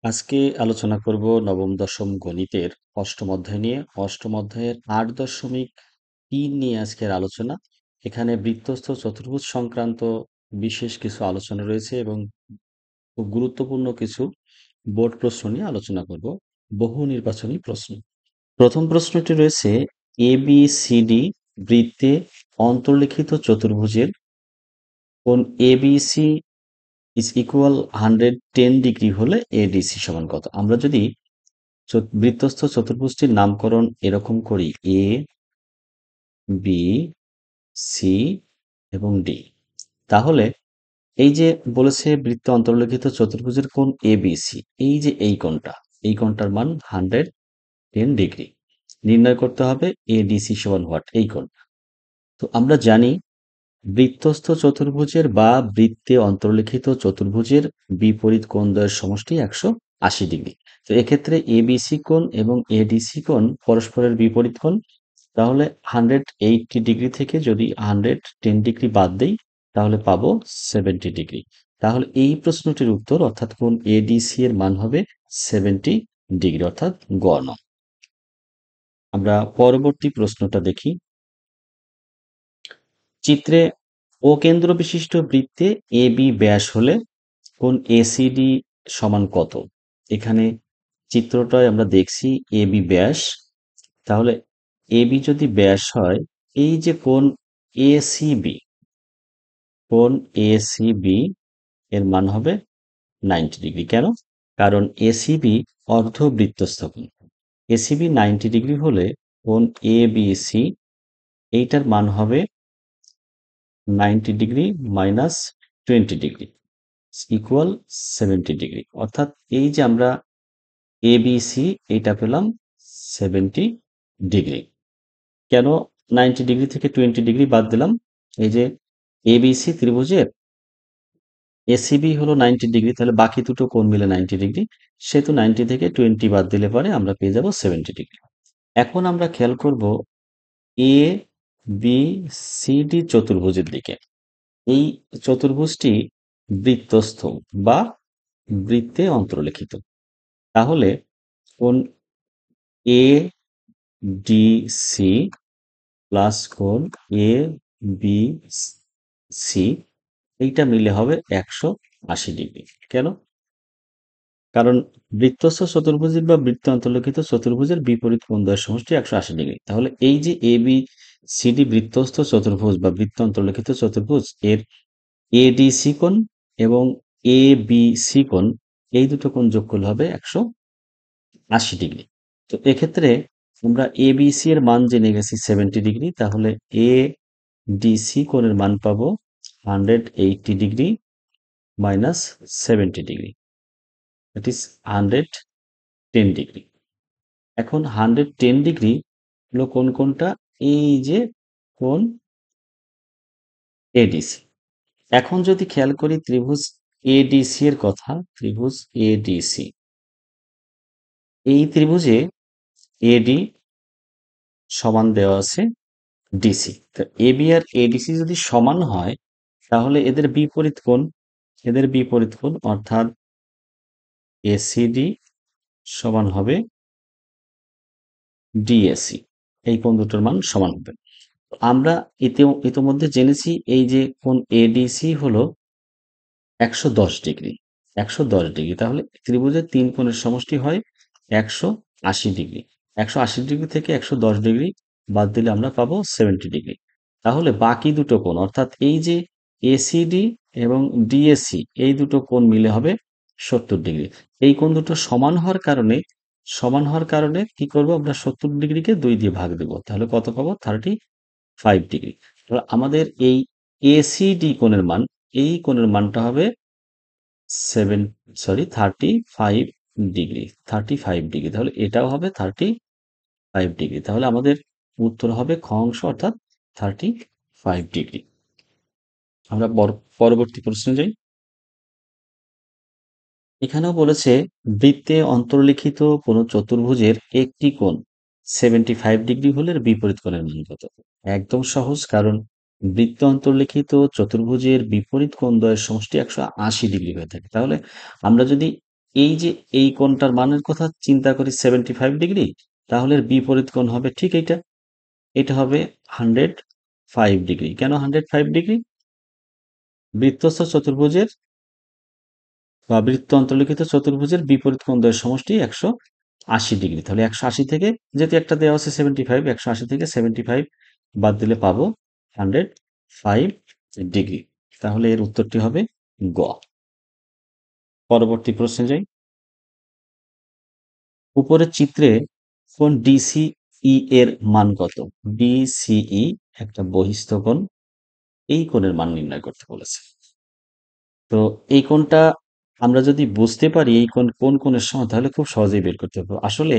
আজকে আলোচনা করব নবম দশম গণিতের অষ্টম অধ্যায় নিয়ে। অষ্টম অধ্যায়ের ৮.৩ নিয়ে আজকের আলোচনা। এখানে বৃত্তস্থ চতুর্ভুজ সংক্রান্ত বিশেষ কিছু আলোচনা রয়েছে এবং খুব গুরুত্বপূর্ণ কিছু বোর্ড প্রশ্ন নিয়ে আলোচনা করব। বহু নির্বাচনী প্রশ্ন। প্রথম প্রশ্নটি রয়েছে, ABCD বৃত্তে অন্তর্লিখিত চতুর্ভুজের কোণ ABC ইজ ইকুয়াল 110 ডিগ্রি হলে ADC সমান কত? আমরা যদি বৃত্তস্থ চতুর্ভুজটির নামকরণ এরকম করি, এ, বি, সি এবং ডি, তাহলে এই যে বলেছে বৃত্তে অন্তর্লিখিত চতুর্ভুজের কোণ ABC, এই যে এই কোণটার মান 110 ডিগ্রি। নির্ণয় করতে হবে ADC সমান হোয়াট, এই কোণ। তো আমরা জানি বৃত্তস্থ চতুর্ভুজের বা বৃত্তে অন্তর্লিখিত চতুর্ভুজের বিপরীত কোণদ্বয়ের সমষ্টি 180 ডিগ্রি। তো এক্ষেত্রে ABC কোণ এবং ADC কোণ পরস্পরের বিপরীত কোণ। তাহলে 180 ডিগ্রি থেকে যদি 110 ডিগ্রি বাদ দেই তাহলে পাবো 70 ডিগ্রি। তাহলে এই প্রশ্নটির উত্তর অর্থাৎ কোণ ADC এর মান হবে 70 ডিগ্রি, অর্থাৎ গ নং। আমরা পরবর্তী প্রশ্নটা দেখি। চিত্রে ও কেন্দ্র বিশিষ্ট বৃত্তে AB ব্যাস হলে কোণ ACD সমান কত? এখানে চিত্রটায় আমরা দেখছি AB ব্যাস। তাহলে AB যদি ব্যাস হয়, এই যে কোণ ACB, কোণ ACB এর মান হবে 90 ডিগ্রি। কেন? কারণ ACB অর্ধবৃত্তস্থ কোণ। ACB 90 ডিগ্রি হলে কোণ ABC এইটার মান হবে 90 degree minus 20 degree equal 70 degree. অর্থাৎ এই যে আমরা ABC এইটা পেলাম 70 ডিগ্রি। কেন 90 ডিগ্রি থেকে 20 ডিগ্রি বাদ দিলাম? এই যে ABC ত্রিভুজের ACB হলো 90 ডিগ্রি, তাহলে বাকি দুটো কোণ মিলে 90 ডিগ্রি, সেহেতু 90 থেকে 20 বাদ দিলে পরে আমরা পেয়ে যাব 70 ডিগ্রি। এখন আমরা খেয়াল করব ABCD চতুর্ভুজের দিকে। এই চতুর্ভুজটি বৃত্তস্থ বা বৃত্তে অন্তর্লিখিত। তাহলে কোণ ADC প্লাস কোণ ABC এইটা মিলে হবে 180 ডিগ্রি। কেন? কারণ বৃত্তস্থ চতুর্ভুজের বা বৃত্তে অন্তর্লিখিত চতুর্ভুজের বিপরীত কোণদ্বয়ের সমষ্টি 180 ডিগ্রি। তাহলে এই যে ABCD বৃত্তস্থ চতুর্ভুজ বা বৃত্তে অন্তর্লিখিত চতুর্ভুজ, এর ADC কোণ এবং ABC কোণ, এই দুটো কোণ যোগ করলে হবে 180 ডিগ্রি। তো এক্ষেত্রে আমরা ABC এর মান জেনে গেছি 70 ডিগ্রি, তাহলে ADC কোণের মান পাবো 180 degree minus 70 degree, that is 110 degree. এখন 110 ডিগ্রি হলো কোনটা? এই যে কোণ ADC। এখন যদি খেয়াল করি ত্রিভুজ ADC এর কথা, ত্রিভুজ ADC, এই ত্রিভুজে AD সমান দেওয়া আছে DC। তো AB আর ADC যদি সমান হয় তাহলে এদের বিপরীত কোণ অর্থাৎ ACD সমান হবে DAC, এই কোণ দুটোর মান সমান হবে। আমরা ইতিমধ্যে জেনেছি এই যে কোণ ADC হলো 110 ডিগ্রি, 110 ডিগ্রি। তাহলে ত্রিভুজের তিন কোণের সমষ্টি হয় 180 ডিগ্রি। 180 ডিগ্রি থেকে 110 ডিগ্রি বাদ দিলে আমরা পাবো 70 ডিগ্রি। তাহলে বাকি দুটো কোণ অর্থাৎ এই যে ACD এবং DAC, এই দুটো কোণ মিলে হবে 70 ডিগ্রি। এই কোণ দুটো সমান হওয়ার কারণে কি করব, আমরা 70 ডিগ্রিকে 2 দিয়ে ভাগ দেব, তাহলে কত পাবো? 35 ডিগ্রি। তাহলে আমাদের এই ACD কোণের মান, এই কোণের মানটা হবে 35 ডিগ্রি, 35 ডিগ্রি। তাহলে এটাও হবে 35 ডিগ্রি। তাহলে আমাদের উত্তর হবে খ অংশ, অর্থাৎ 35 ডিগ্রি। আমরা পরবর্তী প্রশ্নে যাই। এখানেও বলেছে বৃত্তে অন্তর্লিখিত কোন চতুর্ভুজের একটি কোণ 75 ডিগ্রি হলে এর বিপরীত কোণের মান কত? একদম সহজ, কারণ বৃত্তে অন্তর্লিখিত চতুর্ভুজের বিপরীত কোণদ্বয়ের সমষ্টি 180 ডিগ্রি হয়ে থাকে। তাহলে আমরা যদি এই যে এই কোণটার মানের কথা চিন্তা করি 75 ডিগ্রি, তাহলে এর বিপরীত কোণ হবে ঠিক এইটা, এটা হবে 105 ডিগ্রি। কেন 105 ডিগ্রি? বৃত্তস্থ চতুর্ভুজের বা বৃত্ত অন্তর্লিখিত চতুর্ভুজের বিপরীত কোণ দ্বয়ের সমষ্টি 180 ডিগ্রি। তাহলে 180 থেকে, যেহেতু একটা দেওয়া আছে 75, 180 থেকে 75 বাদ দিলে পাবো 105 ডিগ্রি। তাহলে এর উত্তরটি হবে গ। পরবর্তী প্রশ্নে যাই। উপরের চিত্রে কোণ ডিসিই এর মান কত? ডিসিই একটা বহিস্থ কোণ, এই কোণের মান নির্ণয় করতে বলেছে। তো এই কোণটা আমরা যদি বুঝতে পারি এই কোণ কোন কোণের সমান, তাহলে খুব সহজেই বের করতে পারবো। আসলে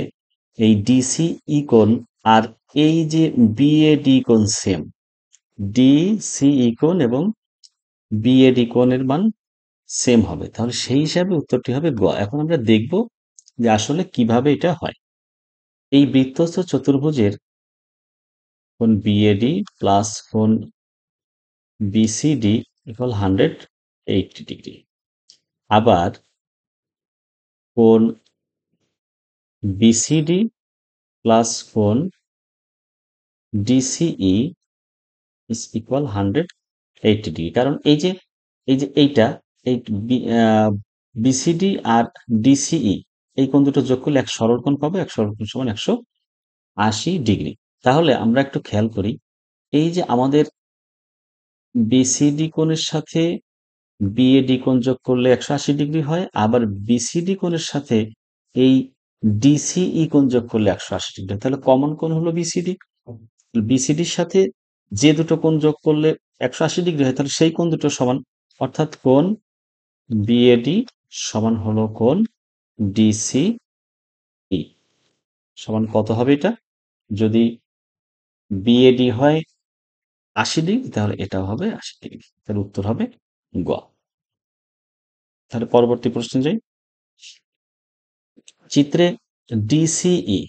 এই ডিসিই কোণ আর এই যে বিএডি কোণ সেম। ডিসিই কোণ এবং বিএডি কোণের মান সেম হবে, তাহলে সেই হিসাবে উত্তরটি হবে গ। এখন আমরা দেখব যে আসলে কিভাবে এটা হয়। এই বৃত্তস্থ চতুর্ভুজের কোণ বিএডি প্লাস কোণ বিসিডি ইকুয়াল 180 ডিগ্রি। আবার কোণ বিসিডি প্লাস কোণ ডিসিই ইজ ইকুয়াল 180 ডিগ্রি। কারণ এই যে এইটা, এই বিসিডি আর ডিসিই, এই কোণ দুটো যোগ করলে এক সরল কোণ পাবো, এক সরল কোণ সমান 180 ডিগ্রি। তাহলে আমরা একটু খেয়াল করি, এই যে আমাদের বিসিডি কোণের সাথে বিএডি কোণ যোগ করলে 180 ডিগ্রি হয়, আবার বিসিডি কোণের সাথে এই ডিসিই কোণ যোগ করলে 180 ডিগ্রি। তাহলে কমন কোণ হলো বিসিডি। বিসিডির সাথে যে দুটো কোণ যোগ করলে 180 ডিগ্রি হয়, তাহলে সেই কোণ দুটো সমান, অর্থাৎ কোণ বিএডি সমান হলো কোণ ডিসিই। সমান কত হবে এটা? যদি বিএডি হয় 80 ডিগ্রি, তাহলে এটাও হবে 80 ডিগ্রি। তাহলে উত্তর হবে গ। তাহলে পরবর্তী প্রশ্নে যাই। চিত্রে ডিসিই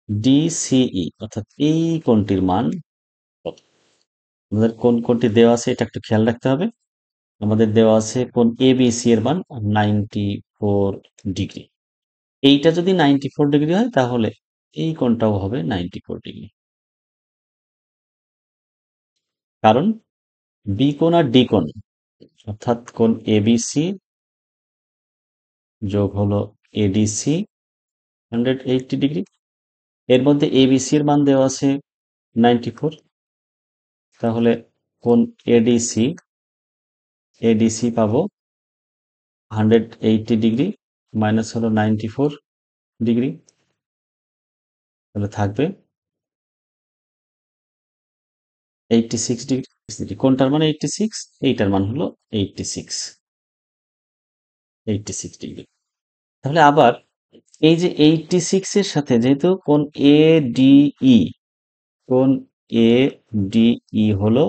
ডিসিই অর্থাৎ এই কোণটির মান কত? আমাদের কোন কোণটি দেওয়া আছে এটা একটু খেয়াল রাখতে হবে। আমাদের দেওয়া আছে কোণ এবিসি এর মান 94 ডিগ্রি। এইটা যদি 94 ডিগ্রি হয়, তাহলে এই কোণটাও হবে 94 ডিগ্রি। কারণ বি কোণ আর ডি কোণ, অর্থাৎ কোণ এবিসি যোগ হলো এডিসি 180 ডিগ্রি। এর মধ্যে এবিসি এর মান দেওয়া আছে 94। তাহলে কোণ এডিসি এডিসি পাবো 180 ডিগ্রি মাইনাস হলো 94 ডিগ্রি। তাহলে থাকবে 86 ডিগ্রি। কোনটার মান 86? এইটার মান হলো 86 ডিগ্রি। তাহলে আবার এই যে 86 এর সাথে, যেহেতু কোণ এডিই, কোণ এডিই হলো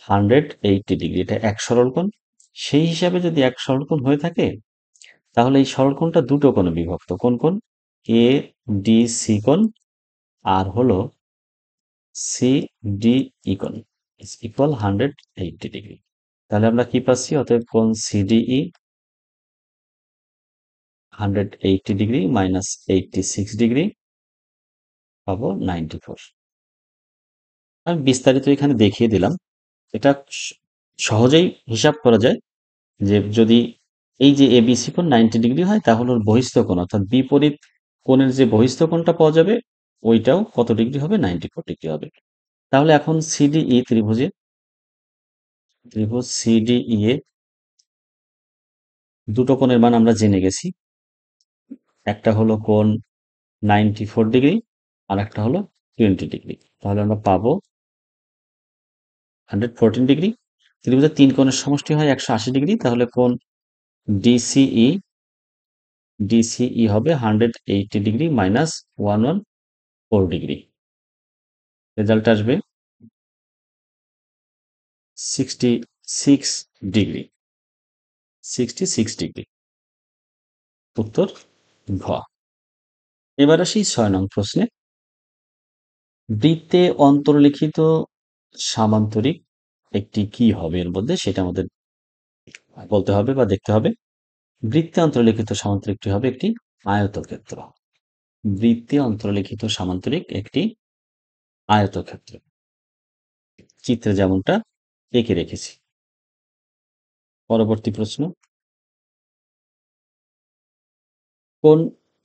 180 ডিগ্রি, এটা এক সরল কোণ। সেই হিসাবে যদি এক সরল কোণ হয়ে থাকে, তাহলে এই সরল কোণটা দুটো কোণে বিভক্ত। কোন কোণ? এ ডি সি কোণ আর হলো সি ডি ই কোণ ইজ ইকুয়াল 180 ডিগ্রি। তাহলে আমরা কি পাচ্ছি? অতএব কোণ সিডিই 180 ডিগ্রি মাইনাস 86 ডিগ্রি পাবো 94। আমি বিস্তারিত এখানে দেখিয়ে দিলাম। এটা সহজেই হিসাব করা যায় যে যদি এই যে এবিসি কোণ 90 ডিগ্রি হয়, তাহলে ওর বহিস্থ কোণ অর্থাৎ বিপরীত কোণের যে বহিস্থ কোণটা পাওয়া যাবে, ওইটাও কত ডিগ্রি হবে? 94 ডিগ্রি হবে। তাহলে এখন সিডিই ত্রিভুজ সিডিই এ দুটো কোণের মান আমরা জেনে গেছি। একটা হলো কোণ 94 ডিগ্রি আর একটা হলো 20 ডিগ্রি। তাহলে আমরা পাবো 114 ডিগ্রি। ত্রিভুজের তিন কোণের সমষ্টি হয় 180 ডিগ্রি। তাহলে কোণ ডিসিই হবে 180 ডিগ্রি মাইনাস 114 ডিগ্রি। রেজাল্ট আসবে 66 ডিগ্রি। 66 ডিগ্রি। উত্তর ঘ। এবার আসি 6 নং প্রশ্নে। বৃত্তে অন্তর্লিখিত সামান্তরিক একটি কি হবে এর মধ্যে, সেটা আমাদের বলতে হবে বা দেখতে হবে। বৃত্তে অন্তর্লিখিত সামান্তরিকটি হবে একটি আয়তক্ষেত্র। বৃত্তে অন্তর্লিখিত সামান্তরিক একটি আয়তক্ষেত্র, চিত্রে যেমনটা এঁকে রেখেছি। পরবর্তী প্রশ্ন, কোন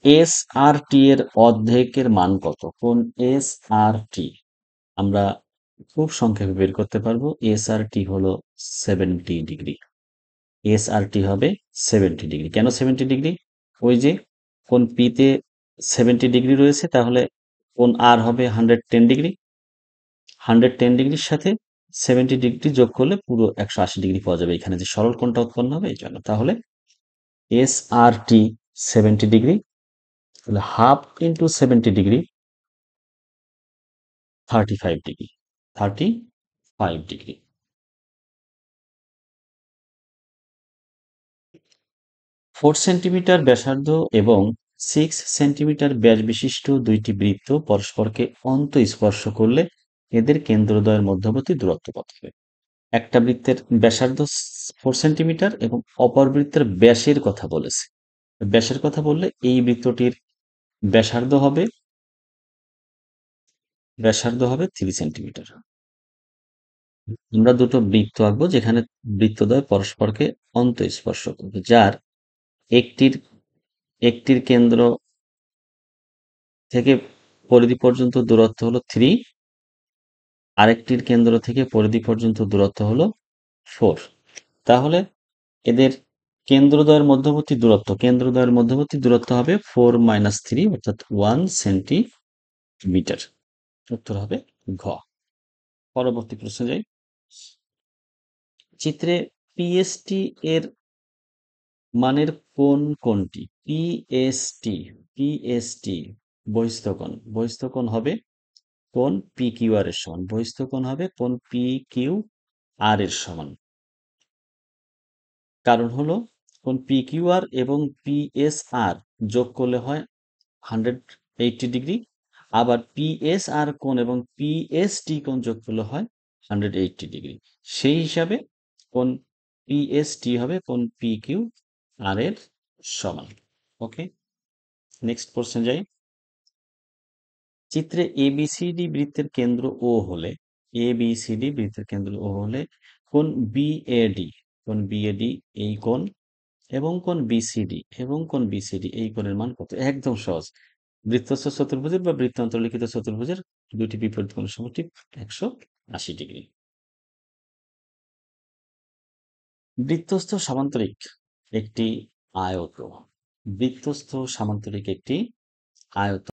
এস আর টি এর অর্ধেকের মান কত? কোন এস আর টি আমরা খুব সংক্ষেপে বের করতে পারবো। এস আর টি হলো 70 ডিগ্রি। এস আর টি হবে 70 ডিগ্রি। কেন 70 ডিগ্রি? ওই যে কোন পিতে 70 ডিগ্রি রয়েছে, তাহলে কোন আর হবে 110 ডিগ্রি। 110 ডিগ্রির সাথে 70 ডিগ্রি যোগ করলে পুরো 180 ডিগ্রি পাওয়া যাবে। এখানে যে সরল কোণটা উৎপন্ন হবে এই জন্য। তাহলে এস আর টি 70 ডিগ্রি, তাহলে half into 70 degree 35 degree. 35 degree. 4 centimetre ব্যাসার্ধ এবং 6 সেন্টিমিটার ব্যাস বিশিষ্ট দুইটি বৃত্ত পরস্পরকে অন্তঃস্পর্শ করলে এদের কেন্দ্রদ্বয়ের মধ্যবর্তী দূরত্ব কত হবে? একটা বৃত্তের ব্যাসার্ধ 4 সেন্টিমিটার এবং অপর বৃত্তের ব্যাসের কথা বলেছে। ব্যাসের কথা বললে এই বৃত্তটির ব্যাসার্ধ হবে 3 সেন্টিমিটার। আমরা দুটো বৃত্ত আঁকবো যেখানে বৃত্তদ্বয় পরস্পরকে অন্তঃস্পর্শ করবে, যার একটির একটির কেন্দ্র থেকে পরিধি পর্যন্ত দূরত্ব হলো 3, আরেকটির কেন্দ্র থেকে পরিধি পর্যন্ত দূরত্ব হলো 4। তাহলে এদের কেন্দ্রদ্বয়ের মধ্যবর্তী দূরত্ব হবে 4 - 3 অর্থাৎ 1 সেন্টিমিটার। উত্তর হবে ঘ। পরবর্তী প্রশ্নে যাই। চিত্রে পিএসটি এর মানের কোনটি? পিএসটি বহিস্থকোণ হবে কোণ পি কিউ আর এর সমান। বহিস্থকোণ হবে কোণ পি কিউ আর এর সমান। কারণ হলো কোণ পি কিউ আর এবং পিএসআর যোগ করলে হয় 180 ডিগ্রি, আবার পিএসআর কোণ এবং পিএসটি কোণ যোগ করলে হয় 180 ডিগ্রি। সেই হিসাবে কোণ পিএসটি হবে কোণ পি কিউ আর এর সমান। ওকে, নেক্সট প্রশ্নে যাই। চিত্রে এবিসিডি বৃত্তের কেন্দ্র ও হলে কোণ বিএডি এই কোণ এবং কোণ বিসিডি এই কোণের মান কত? একদম সহজ। বৃত্তস্থ চতুর্ভুজের বা বৃত্ত অন্তর্লিখিত চতুর্ভুজের দুটি বিপরীত কোণের সমষ্টি 180 ডিগ্রি। বৃত্তস্থ সামান্তরিক একটি আয়ত। বৃত্তস্থ সামান্তরিক একটি আয়ত।